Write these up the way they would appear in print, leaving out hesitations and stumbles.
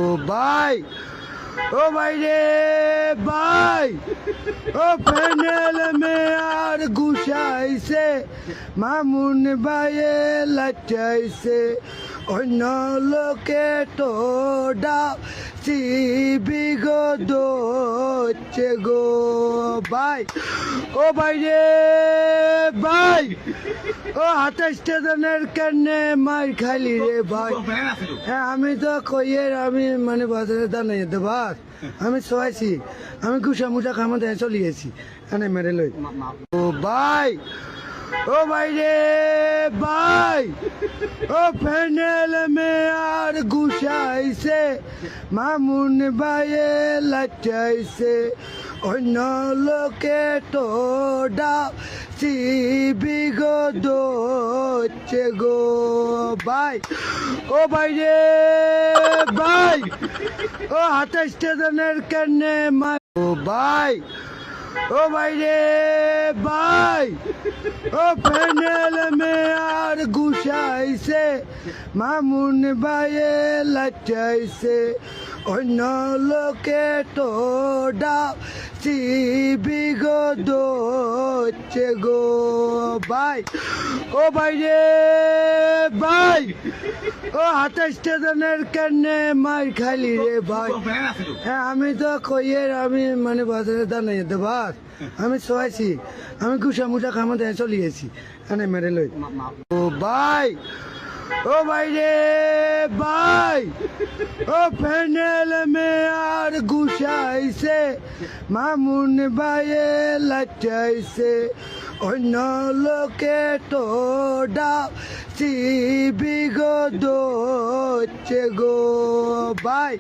ও ভাই, ও ভাই রে ভাই, ও প্যানেল মে আর গুছাইছে, মামুন ভাইয়ে লাচাইছে, অন্য লোকে তো ডাব বিগো দোচ্ছে গো ভাই, ও ভাই রে ভাই, ও 28 জনের কানে মার খালি রে ভাই। হ্যাঁ আমি তো কইয়ের আমি মানে বাজারে দাঁড়াই যেতে বাস আমি শোয়াইছি, আমি গুসা মুসা খামা দেয় চলিয়েছি এনে মেরে লই। ও ভাই, ও ভাই রে ভাই, ও প্যানেল মে আর গুছাইছে, মামুন ভাইয়ে লাচাইছে, অন্য লোকে তো ডাব বিগো দোচ্ছে গো ভাই, ও ভাই রে ভাই, ও 28 জনের কানে মার ও ভাই, ও ভাই রে ভাই, ও প্যানেল মে আর গুছাইছে, মামুন ভাইয়ে লাচাইছে, অন্য লোকে তো ডাব বিগো দোচ্ছে গো ভাই, ও ভাই রে ভাই, ও 28 জনের কানে মার খালি রে ভাই। হ্যাঁ আমি তো কইয়ের আমি মানে বাজারে দাঁড়াই যেতে বাস আমি শোয়াইছি, আমি গুসা মুসা খামা দেয় চলিয়েছি এনে মেরে লই। ও ভাই, ও ভাই রে ভাই, ও প্যানেল মে আর গুছাইছে, মামুন ভাইয়ে লাচাইছে, অন্য লোকে তো ডাব বিগো দোচ্ছে গো ভাই,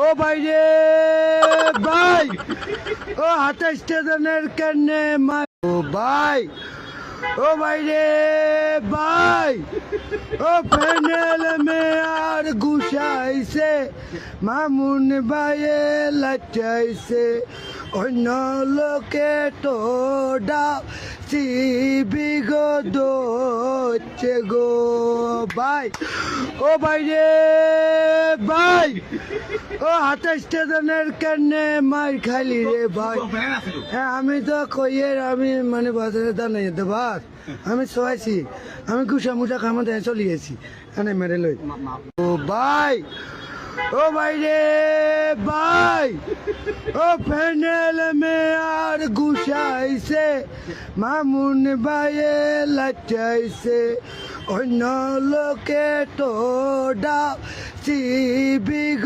ও ভাই রে ভাই, ও 28 জনের কানে মার ও ভাই, ও ভাই রে ভাই, ও প্যানেল মে আর গুছাইছে, মামুন ভাইয়ে লাচাইছে, অন্য লোকে তো ডাব বিগো দোচ্ছে গো ভাই, ও ভাই রে ভাই, ও 28 জনের কানে মার খালি রে ভাই। হ্যাঁ আমি তো কইয়ের আমি মানে বাজারে দাঁড়াই যেতে বাস আমি শোয়াইছি, আমি গুসা মুসা খামা দেয় চলিয়েছি এনে মেরে লই। ও ভাই, ও ভাই রে ভাই, ও প্যানেল মে আর গুছাইছে, মামুন ভাইয়ে লাচাইছে, অন্য লোকে তো ডাব বিগো